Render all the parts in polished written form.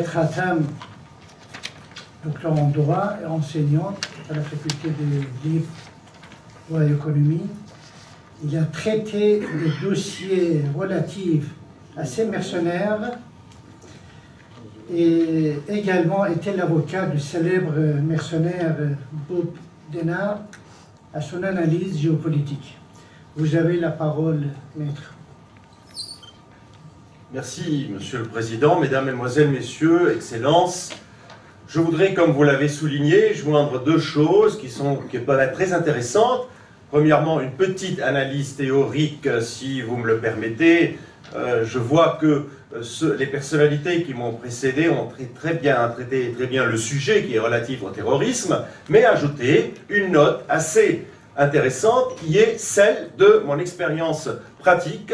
Maître Hatem, docteur en droit et enseignante à la faculté de libre droit et économie. Il a traité des dossiers relatifs à ces mercenaires et également été l'avocat du célèbre mercenaire Bob Denard à son analyse géopolitique. Vous avez la parole, maître. Merci, Monsieur le Président, Mesdames, Mesdemoiselles, Messieurs, Excellences. Je voudrais, comme vous l'avez souligné, joindre deux choses qui peuvent être très intéressantes. Premièrement, une petite analyse théorique, si vous me le permettez. Je vois que les personnalités qui m'ont précédé ont traité très bien le sujet qui est relatif au terrorisme, mais ajouté une note assez intéressante qui est celle de mon expérience pratique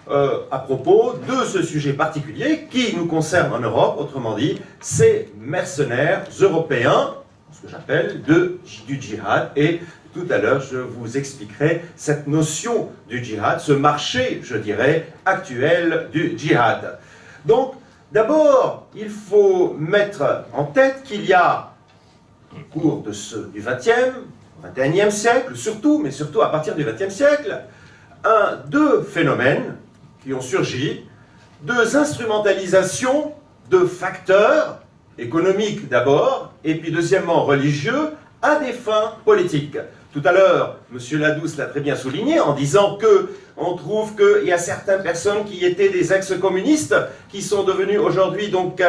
à propos de ce sujet particulier qui nous concerne en Europe, autrement dit, ces mercenaires européens, ce que j'appelle du djihad, et tout à l'heure je vous expliquerai cette notion du djihad, ce marché, je dirais, actuel du djihad. Donc, d'abord, il faut mettre en tête qu'il y a, au cours du XXIe siècle, mais surtout à partir du XXe siècle, deux phénomènes qui ont surgi, deux instrumentalisations de facteurs économiques d'abord, et puis deuxièmement religieux, à des fins politiques. Tout à l'heure, M. Ladouce l'a très bien souligné en disant qu'on trouve qu'il y a certaines personnes qui étaient des ex-communistes qui sont devenus aujourd'hui donc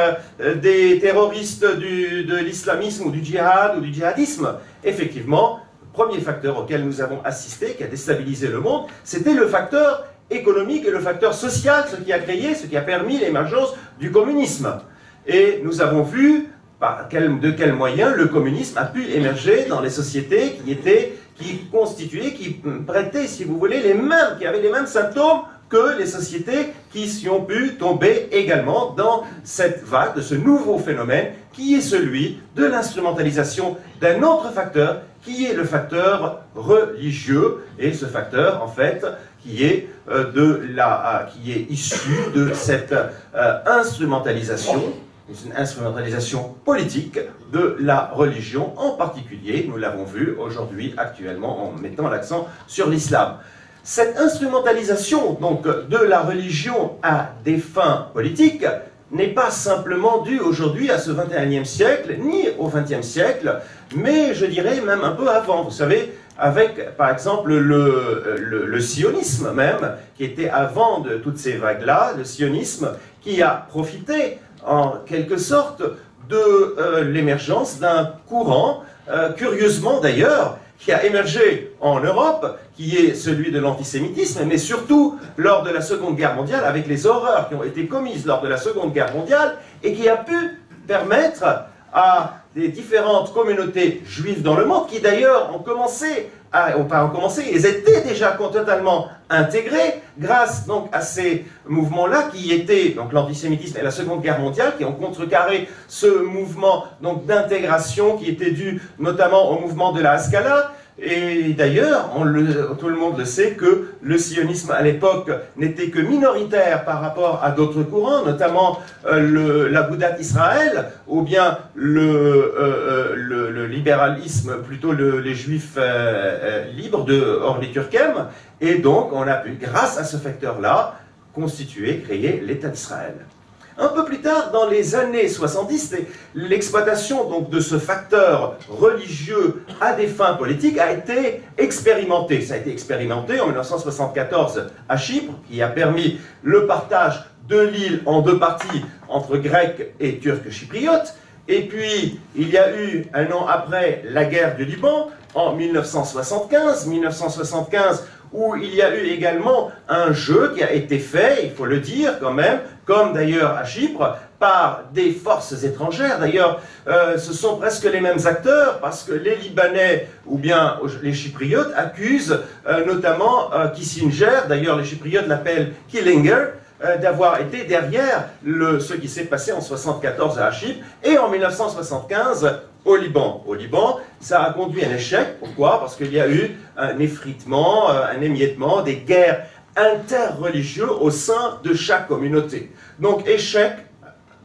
des terroristes de l'islamisme ou du djihad ou du djihadisme. Effectivement, le premier facteur auquel nous avons assisté, qui a déstabilisé le monde, c'était le facteur économique et le facteur social, ce qui a permis l'émergence du communisme. Et nous avons vu de quels moyens le communisme a pu émerger dans les sociétés qui prêtaient, si vous voulez, qui avaient les mêmes symptômes que les sociétés qui ont pu tomber également dans cette vague, de ce nouveau phénomène, qui est celui de l'instrumentalisation d'un autre facteur, qui est le facteur religieux, et ce facteur, en fait, qui est issu de cette instrumentalisation, une instrumentalisation politique de la religion, en particulier, nous l'avons vu aujourd'hui, actuellement, en mettant l'accent sur l'islam. Cette instrumentalisation donc, de la religion à des fins politiques n'est pas simplement due aujourd'hui à ce XXIe siècle, ni au XXe siècle, mais je dirais même un peu avant. Vous savez, avec par exemple le sionisme même, qui était avant de toutes ces vagues-là, le sionisme qui a profité en quelque sorte de l'émergence d'un courant, curieusement d'ailleurs, qui a émergé en Europe, qui est celui de l'antisémitisme, mais surtout lors de la Seconde Guerre mondiale, avec les horreurs qui ont été commises lors de la Seconde Guerre mondiale, et qui a pu permettre à des différentes communautés juives dans le monde, qui d'ailleurs ils étaient déjà totalement intégrés grâce donc à ces mouvements-là qui étaient donc l'antisémitisme et la Seconde Guerre mondiale, qui ont contrecarré ce mouvement donc d'intégration qui était dû notamment au mouvement de la Haskalah. Et d'ailleurs, tout le monde le sait que le sionisme à l'époque n'était que minoritaire par rapport à d'autres courants, notamment l'Agudat Israël, ou bien le libéralisme, plutôt les juifs libres de Orly Turkem. Et donc, on a pu, grâce à ce facteur-là, créer l'État d'Israël. Un peu plus tard, dans les années 70, l'exploitation donc de ce facteur religieux à des fins politiques a été expérimentée. Ça a été expérimenté en 1974 à Chypre, qui a permis le partage de l'île en deux parties entre Grecs et Turcs chypriotes. Et puis, il y a eu, un an après, la guerre du Liban, en 1975, où il y a eu également un jeu qui a été fait, il faut le dire quand même, comme d'ailleurs à Chypre, par des forces étrangères. D'ailleurs, ce sont presque les mêmes acteurs, parce que les Libanais ou bien les Chypriotes accusent notamment Kissinger, d'ailleurs les Chypriotes l'appellent Killinger, d'avoir été derrière ce qui s'est passé en 1974 à Chypre et en 1975 au Liban. Au Liban, ça a conduit à un échec. Pourquoi? Parce qu'il y a eu un effritement, un émiettement, des guerres interreligieuses au sein de chaque communauté. Donc échec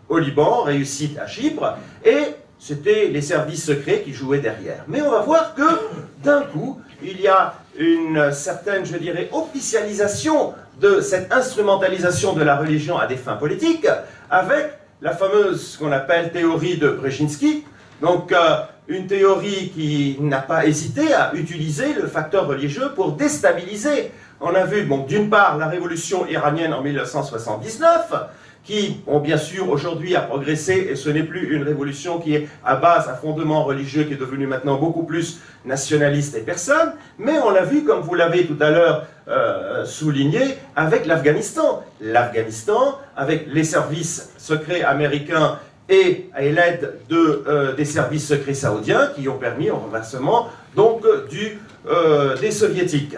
au Liban, réussite à Chypre, et c'était les services secrets qui jouaient derrière. Mais on va voir que, d'un coup, il y a une certaine, je dirais, officialisation de cette instrumentalisation de la religion à des fins politiques, avec la fameuse, ce qu'on appelle théorie de Brzezinski, donc une théorie qui n'a pas hésité à utiliser le facteur religieux pour déstabiliser. On a vu, bon, d'une part, la révolution iranienne en 1979, qui, bon, bien sûr, aujourd'hui a progressé, et ce n'est plus une révolution qui est à base, à fondement religieux, qui est devenue maintenant beaucoup plus nationaliste et personne, mais on l'a vu, comme vous l'avez tout à l'heure souligné, avec l'Afghanistan. L'Afghanistan, avec les services secrets américains et l'aide des services secrets saoudiens, qui ont permis au renversement donc, des soviétiques.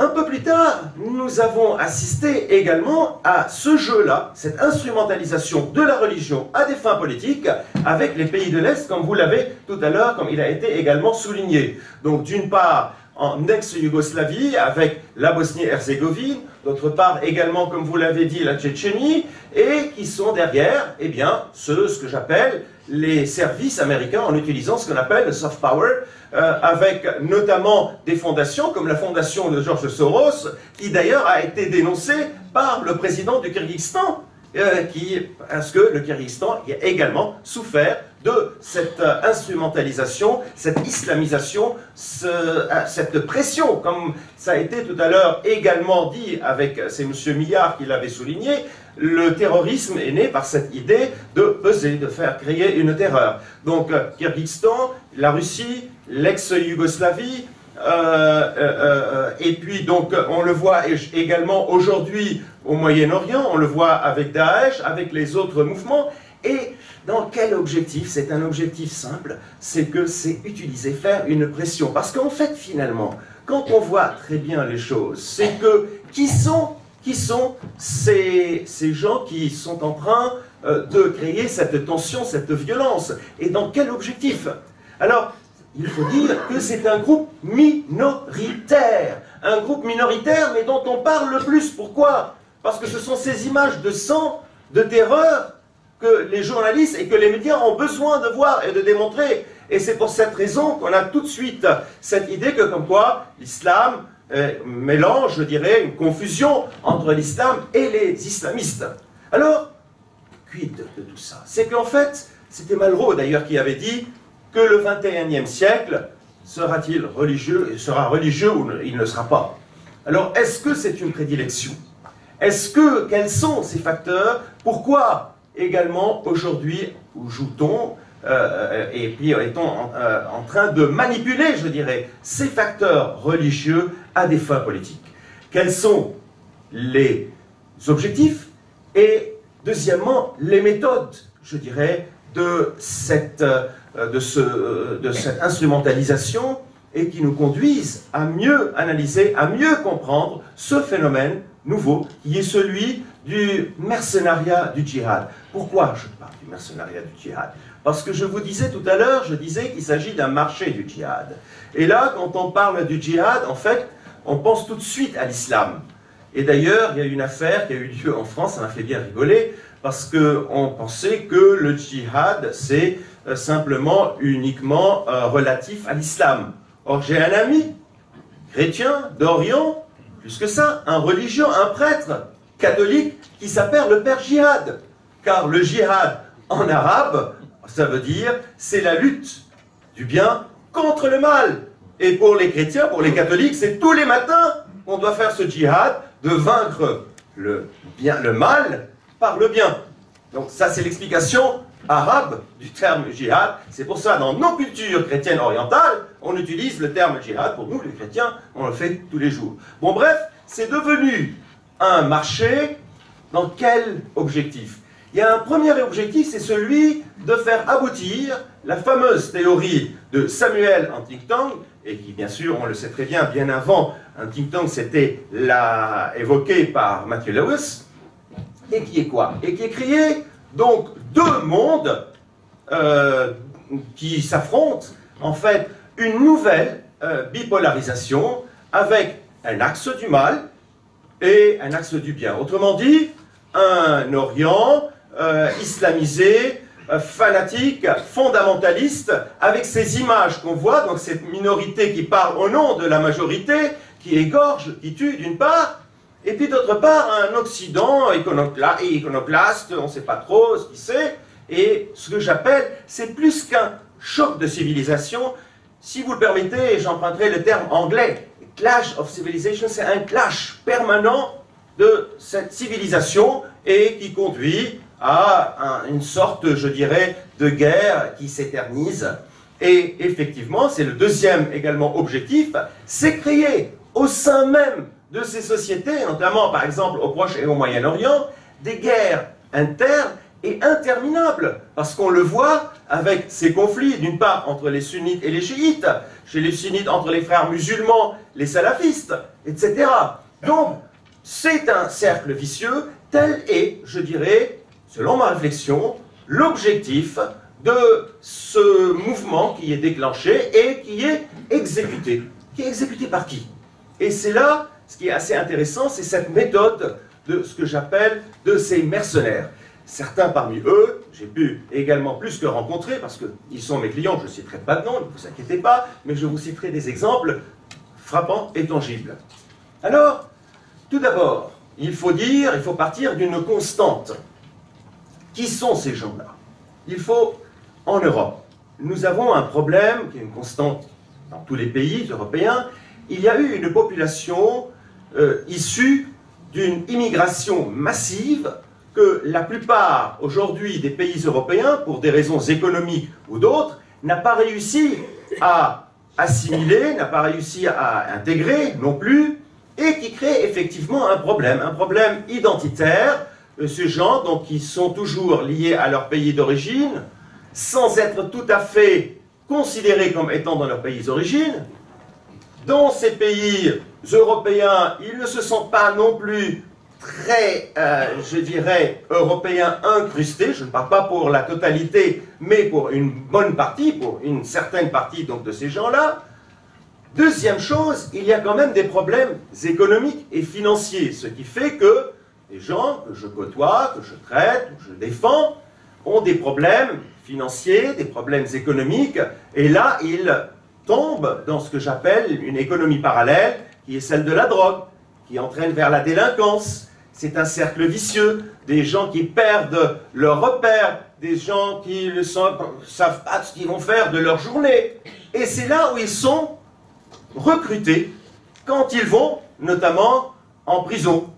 Un peu plus tard, nous avons assisté également à ce jeu-là, cette instrumentalisation de la religion à des fins politiques avec les pays de l'Est, comme vous l'avez tout à l'heure, comme il a été également souligné. Donc d'une part, en ex-Yougoslavie, avec la Bosnie-Herzégovine, d'autre part également, comme vous l'avez dit, la Tchétchénie, et qui sont derrière, eh bien, ce que j'appelle les services américains en utilisant ce qu'on appelle le soft power, avec notamment des fondations comme la fondation de George Soros, qui d'ailleurs a été dénoncée par le président du Kyrgyzstan, parce que le Kyrgyzstan a également souffert de cette instrumentalisation, cette islamisation, cette pression, comme ça a été tout à l'heure également dit, c'est M. Millard qui l'avait souligné, le terrorisme est né par cette idée de peser, de faire créer une terreur. Donc, Kyrgyzstan, la Russie, l'ex-Yougoslavie, et puis donc on le voit également aujourd'hui au Moyen-Orient, on le voit avec Daesh, avec les autres mouvements, et dans quel objectif? C'est un objectif simple, c'est que c'est utiliser, faire une pression. Parce qu'en fait, finalement, quand on voit très bien les choses, c'est que qui sont ces gens qui sont en train de créer cette tension, cette violence? Et dans quel objectif? Alors, il faut dire que c'est un groupe minoritaire. Un groupe minoritaire, mais dont on parle le plus. Pourquoi? Parce que ce sont ces images de sang, de terreur, que les journalistes et que les médias ont besoin de voir et de démontrer. Et c'est pour cette raison qu'on a tout de suite cette idée que, comme quoi, l'islam mélange, je dirais, une confusion entre l'islam et les islamistes. Alors, quid de tout ça? C'est qu'en fait, c'était Malraux d'ailleurs qui avait dit que le 21e siècle sera-t-il religieux, sera religieux ou il ne sera pas. Alors, est-ce que c'est une prédilection? Quels sont ces facteurs? Pourquoi également aujourd'hui où joue-t-on et puis est-on en train de manipuler, je dirais, ces facteurs religieux à des fins politiques? Quels sont les objectifs? Et deuxièmement, les méthodes, je dirais, de cette instrumentalisation et qui nous conduisent à mieux analyser, à mieux comprendre ce phénomène nouveau qui est celui du mercenariat du djihad. Pourquoi je parle du mercenariat du djihad? Parce que je vous disais tout à l'heure, je disais qu'il s'agit d'un marché du djihad. Et là, quand on parle du djihad, en fait, on pense tout de suite à l'islam. Et d'ailleurs, il y a une affaire qui a eu lieu en France, ça m'a fait bien rigoler, parce qu'on pensait que le djihad, c'est simplement, uniquement relatif à l'islam. Or, j'ai un ami, chrétien, d'Orient, plus que ça, un religieux, un prêtre catholique, qui s'appelle le père djihad. Car le djihad, en arabe, ça veut dire, c'est la lutte du bien contre le mal. Et pour les chrétiens, pour les catholiques, c'est tous les matins qu'on doit faire ce djihad de vaincre le mal par le bien. Donc ça, c'est l'explication arabe du terme djihad. C'est pour ça, dans nos cultures chrétiennes orientales, on utilise le terme djihad. Pour nous, les chrétiens, on le fait tous les jours. Bon, bref, c'est devenu un marché. Dans quel objectif? Il y a un premier objectif, c'est celui de faire aboutir la fameuse théorie de Samuel Huntington, et qui, bien sûr, on le sait très bien, bien avant Huntington, c'était évoqué par Matthew Lewis, et qui est quoi? Et qui est créé, donc, deux mondes qui s'affrontent, en fait, une nouvelle bipolarisation avec un axe du mal et un axe du bien. Autrement dit, un Orient islamisé, fanatique, fondamentaliste, avec ces images qu'on voit, donc cette minorité qui parle au nom de la majorité, qui égorge, qui tue d'une part, et puis d'autre part un Occident iconoclaste, on ne sait pas trop ce qu'il c'est, et ce que j'appelle, c'est plus qu'un choc de civilisation. Si vous le permettez, j'emprunterai le terme anglais, clash of civilization, c'est un clash permanent de cette civilisation et qui conduit à une sorte, je dirais, de guerre qui s'éternise. Et effectivement, c'est le deuxième également objectif, c'est créer au sein même de ces sociétés, notamment par exemple au Proche et au Moyen-Orient, des guerres internes et interminables, parce qu'on le voit avec ces conflits, d'une part entre les sunnites et les chiites, chez les sunnites entre les frères musulmans, les salafistes, etc. Donc, c'est un cercle vicieux, tel est, je dirais, selon ma réflexion, l'objectif de ce mouvement qui est déclenché et qui est exécuté. Qui est exécuté par qui? Et c'est là, ce qui est assez intéressant, c'est cette méthode de ce que j'appelle de ces mercenaires. Certains parmi eux, j'ai pu également plus que rencontrer, parce qu'ils sont mes clients, je ne citerai pas de nom, ne vous inquiétez pas, mais je vous citerai des exemples frappants et tangibles. Alors, tout d'abord, il faut partir d'une constante. Qui sont ces gens-là? Il faut, en Europe, nous avons un problème qui est une constante dans tous les pays européens. Il y a eu une population issue d'une immigration massive que la plupart aujourd'hui des pays européens, pour des raisons économiques ou d'autres, n'a pas réussi à assimiler, n'a pas réussi à intégrer non plus, et qui crée effectivement un problème identitaire. Ces gens donc, qui sont toujours liés à leur pays d'origine, sans être tout à fait considérés comme étant dans leur pays d'origine. Dans ces pays européens, ils ne se sentent pas non plus très, je dirais, européens incrustés. Je ne parle pas pour la totalité, mais pour une bonne partie, pour une certaine partie donc, de ces gens-là. Deuxième chose, il y a quand même des problèmes économiques et financiers, ce qui fait que les gens que je côtoie, que je traite, que je défends, ont des problèmes financiers, des problèmes économiques, et là, ils tombent dans ce que j'appelle une économie parallèle, qui est celle de la drogue, qui entraîne vers la délinquance. C'est un cercle vicieux, des gens qui perdent leurs repères, des gens qui ne savent pas ce qu'ils vont faire de leur journée. Et c'est là où ils sont recrutés, quand ils vont, notamment, en prison.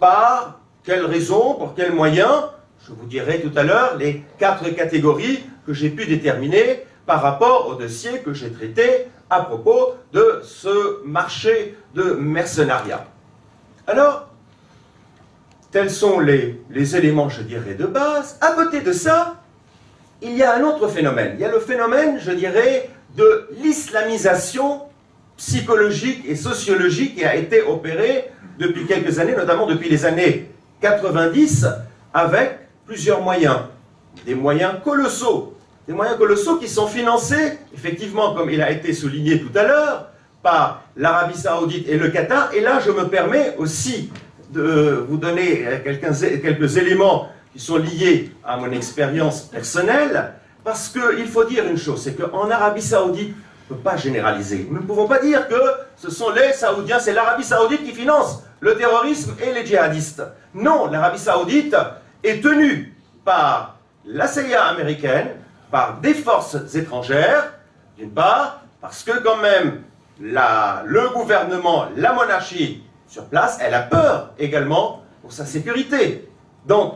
Par quelle raison, pour quels moyens? Je vous dirai tout à l'heure les 4 catégories que j'ai pu déterminer par rapport au dossier que j'ai traité à propos de ce marché de mercenariat. Alors, tels sont les éléments, je dirais, de base. À côté de ça, il y a un autre phénomène. Il y a le phénomène, je dirais, de l'islamisation psychologique et sociologique qui a été opérée depuis quelques années, notamment depuis les années 90, avec plusieurs moyens. Des moyens colossaux qui sont financés, effectivement, comme il a été souligné tout à l'heure, par l'Arabie Saoudite et le Qatar. Et là, je me permets aussi de vous donner quelques éléments qui sont liés à mon expérience personnelle, parce qu'il faut dire une chose, c'est qu'en Arabie Saoudite, on ne peut pas généraliser. Nous ne pouvons pas dire que ce sont les Saoudiens, c'est l'Arabie Saoudite qui finance le terrorisme et les djihadistes. Non, l'Arabie Saoudite est tenue par la CIA américaine, par des forces étrangères, d'une part, parce que quand même, le gouvernement, la monarchie sur place, elle a peur également pour sa sécurité. Donc,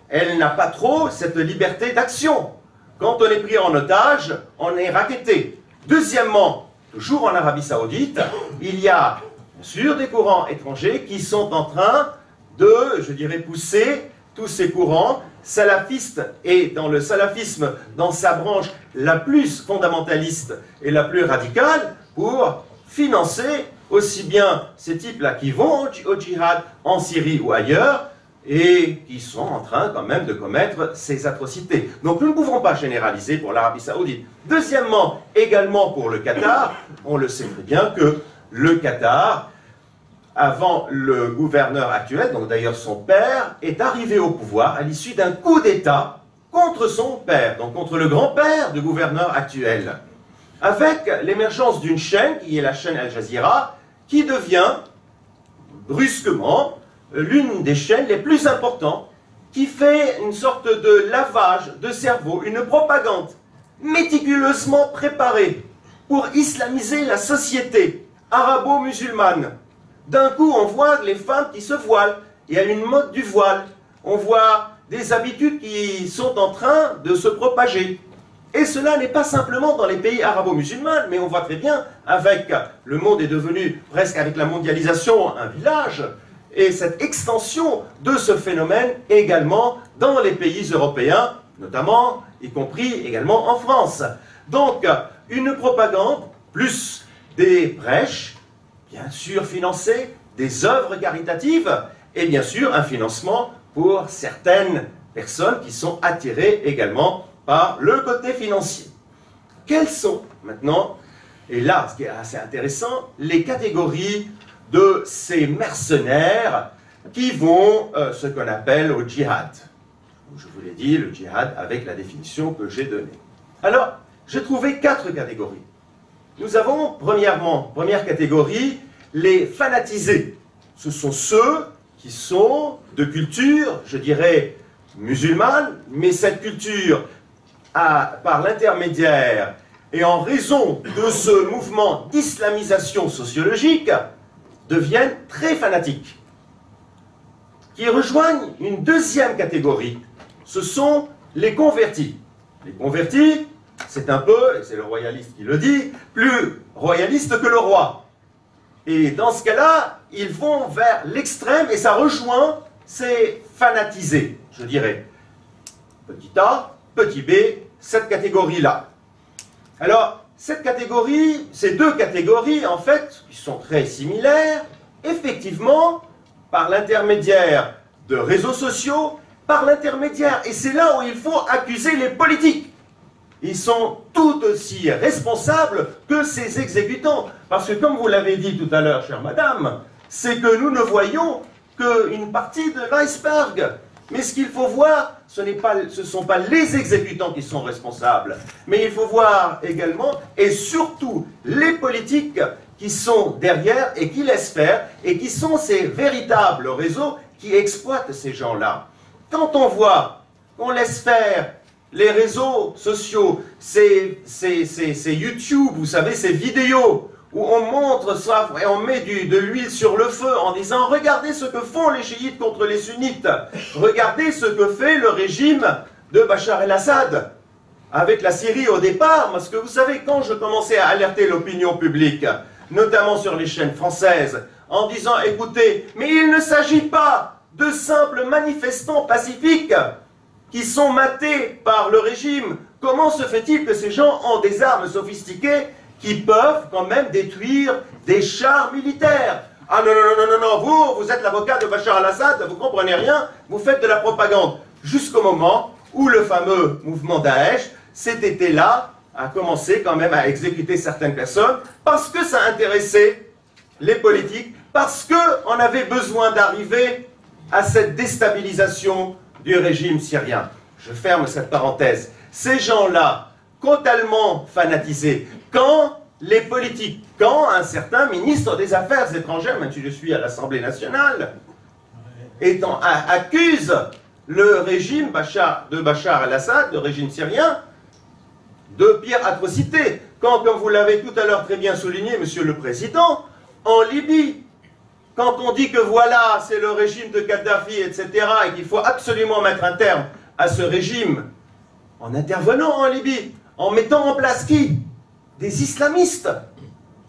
elle n'a pas trop cette liberté d'action. Quand on est pris en otage, on est racketté. Deuxièmement, toujours en Arabie Saoudite, il y a bien sûr des courants étrangers qui sont en train de, je dirais, pousser tous ces courants salafistes, et dans le salafisme, dans sa branche la plus fondamentaliste et la plus radicale, pour financer aussi bien ces types-là qui vont au djihad en Syrie ou ailleurs, et qui sont en train quand même de commettre ces atrocités. Donc nous ne pouvons pas généraliser pour l'Arabie Saoudite. Deuxièmement, également pour le Qatar, on le sait très bien que le Qatar avant le gouverneur actuel, donc d'ailleurs son père, est arrivé au pouvoir à l'issue d'un coup d'État contre son père, donc contre le grand-père du gouverneur actuel, avec l'émergence d'une chaîne, qui est la chaîne Al Jazeera, qui devient brusquement l'une des chaînes les plus importantes, qui fait une sorte de lavage de cerveau, une propagande méticuleusement préparée pour islamiser la société arabo-musulmane. D'un coup, on voit les femmes qui se voilent, il y a une mode du voile, on voit des habitudes qui sont en train de se propager. Et cela n'est pas simplement dans les pays arabo-musulmans, mais on voit très bien, avec le monde est devenu presque avec la mondialisation un village, et cette extension de ce phénomène également dans les pays européens, notamment, y compris également en France. Donc, une propagande, plus des prêches, bien sûr financées, des œuvres caritatives, et bien sûr un financement pour certaines personnes qui sont attirées également par le côté financier. Quelles sont maintenant, et là, ce qui est assez intéressant, les catégories de ces mercenaires qui vont ce qu'on appelle au djihad. Je vous l'ai dit, le djihad avec la définition que j'ai donnée. Alors, j'ai trouvé 4 catégories. Nous avons, première catégorie, les fanatisés. Ce sont ceux qui sont de culture, je dirais, musulmane, mais cette culture, par l'intermédiaire et en raison de ce mouvement d'islamisation sociologique, deviennent très fanatiques, qui rejoignent une deuxième catégorie. Ce sont les convertis. Les convertis, c'est un peu, et c'est le royaliste qui le dit, plus royaliste que le roi. Et dans ce cas-là, ils vont vers l'extrême et ça rejoint ces fanatisés, je dirais. Petit a, petit b, cette catégorie-là. Alors, cette catégorie, ces 2 catégories, en fait, qui sont très similaires, effectivement, par l'intermédiaire de réseaux sociaux, par l'intermédiaire, et c'est là où il faut accuser les politiques. Ils sont tout aussi responsables que ces exécutants. Parce que, comme vous l'avez dit tout à l'heure, chère madame, c'est que nous ne voyons qu'une partie de l'iceberg. Mais ce qu'il faut voir, ce ne sont pas les exécutants qui sont responsables, mais il faut voir également, et surtout, les politiques qui sont derrière et qui laissent faire, et qui sont ces véritables réseaux qui exploitent ces gens-là. Quand on voit qu'on laisse faire les réseaux sociaux, c'est YouTube, vous savez, ces vidéos, où on montre ça et on met de l'huile sur le feu en disant « Regardez ce que font les chiites contre les sunnites, regardez ce que fait le régime de Bachar el-Assad avec la Syrie au départ, parce que vous savez, quand je commençais à alerter l'opinion publique, notamment sur les chaînes françaises, en disant « Écoutez, mais il ne s'agit pas de simples manifestants pacifiques qui sont matés par le régime. Comment se fait-il que ces gens ont des armes sophistiquées qui peuvent quand même détruire des chars militaires? Ah non, non, non, non, non, vous êtes l'avocat de Bachar el-Assad, vous comprenez rien, vous faites de la propagande. » Jusqu'au moment où le fameux mouvement Daesh, cet été-là, a commencé quand même à exécuter certaines personnes, parce que ça intéressait les politiques, parce qu'on avait besoin d'arriver à cette déstabilisation du régime syrien. Je ferme cette parenthèse. Ces gens-là, totalement fanatisés, quand les politiques, quand un certain ministre des Affaires étrangères, même si je suis à l'Assemblée nationale, accuse le régime de Bachar el-Assad, le régime syrien, de pires atrocités. Quand, comme vous l'avez tout à l'heure très bien souligné, Monsieur le Président, en Libye, quand on dit que voilà, c'est le régime de Kadhafi, etc., et qu'il faut absolument mettre un terme à ce régime, en intervenant en Libye, en mettant en place qui? Des islamistes.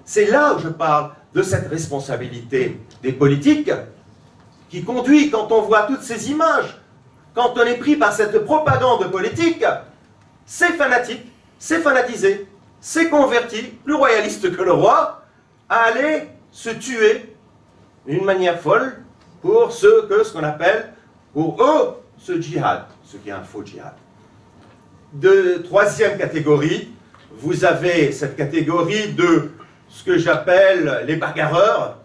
C'est là où je parle de cette responsabilité des politiques qui conduit, quand on voit toutes ces images, quand on est pris par cette propagande politique, c'est fanatique, c'est fanatisé, c'est converti, plus royaliste que le roi, à aller se tuer d'une manière folle pour ce qu'on appelle, pour eux, ce djihad, ce qui est un faux djihad. De troisième catégorie, vous avez cette catégorie de ce que j'appelle les bagarreurs,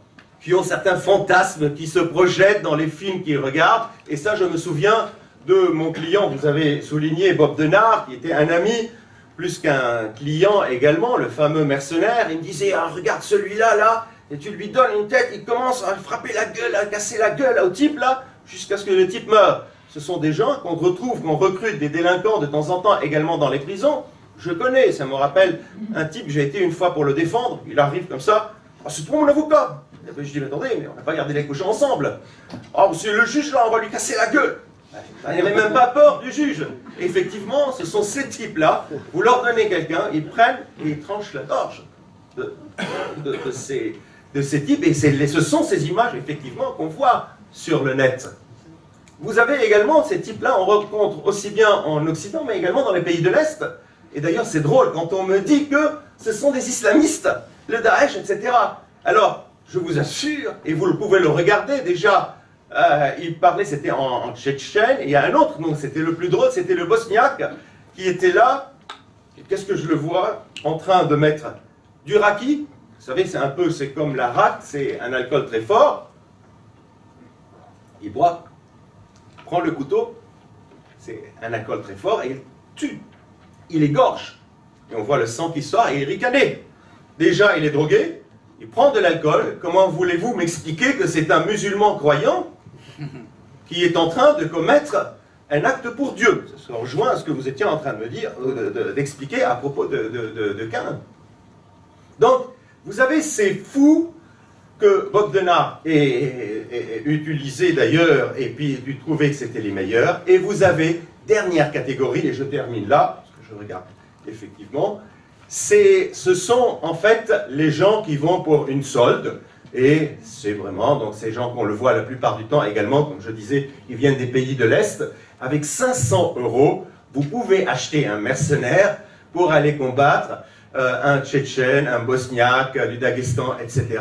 qui ont certains fantasmes qui se projettent dans les films qu'ils regardent. Et ça, je me souviens de mon client, vous avez souligné Bob Denard, qui était un ami, plus qu'un client également, le fameux mercenaire. Il me disait, ah, regarde celui-là, là, et tu lui donnes une tête, il commence à frapper la gueule, à casser la gueule au type, là, jusqu'à ce que le type meure. Ce sont des gens qu'on retrouve, qu'on recrute, des délinquants de temps en temps, également dans les prisons. Je connais, ça me rappelle un type, j'ai été une fois pour le défendre, il arrive comme ça, ah, c'est toi mon avocat. Et puis je dis, mais attendez, mais on n'a pas gardé les cochons ensemble. Ah, monsieur le juge, là, on va lui casser la gueule. Il n'y avait même pas peur du juge. Effectivement, ce sont ces types-là, vous leur donnez quelqu'un, ils prennent et ils tranchent la gorge de ces types, et ce sont ces images, effectivement, qu'on voit sur le net. Vous avez également ces types-là, on rencontre aussi bien en Occident, mais également dans les pays de l'Est. Et d'ailleurs, c'est drôle quand on me dit que ce sont des islamistes, le Daesh, etc. Alors, je vous assure, et vous pouvez le regarder déjà, il parlait, c'était en tchétchène, et il y a un autre, donc c'était le plus drôle, c'était le bosniaque, qui était là, qu'est-ce que je le vois, en train de mettre du raki, vous savez, c'est comme la rak, c'est un alcool très fort, il boit, prend le couteau, c'est un alcool très fort, et il tue, il égorge, et on voit le sang qui sort, et il ricane. Déjà, il est drogué, il prend de l'alcool, comment voulez-vous m'expliquer que c'est un musulman croyant qui est en train de commettre un acte pour Dieu? Ça rejoint à ce que vous étiez en train de me dire, d'expliquer à propos de Cain. Donc, vous avez ces fous que Bob Denard a utilisé d'ailleurs, et puis il trouvait que c'était les meilleurs, et vous avez, dernière catégorie, et je termine là, parce que je regarde effectivement, ce sont en fait les gens qui vont pour une solde, et c'est vraiment, donc ces gens qu'on le voit la plupart du temps également, comme je disais, ils viennent des pays de l'Est. Avec 500 €, vous pouvez acheter un mercenaire pour aller combattre un Tchétchène, un Bosniaque, du Daghestan, etc.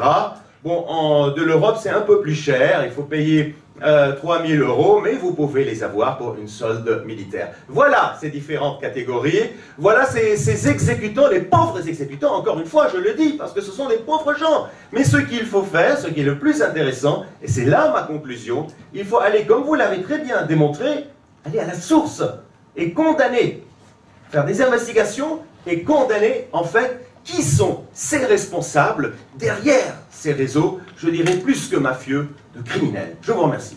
Bon, de l'Europe, c'est un peu plus cher, il faut payer 3 000 €, mais vous pouvez les avoir pour une solde militaire. Voilà ces différentes catégories, voilà ces exécutants, les pauvres exécutants, encore une fois, je le dis, parce que ce sont des pauvres gens. Mais ce qu'il faut faire, ce qui est le plus intéressant, et c'est là ma conclusion, il faut aller, comme vous l'avez très bien démontré, aller à la source et condamner, faire des investigations et condamner, en fait, qui sont ces responsables derrière ces réseaux, je dirais plus que mafieux, de criminels. Je vous remercie.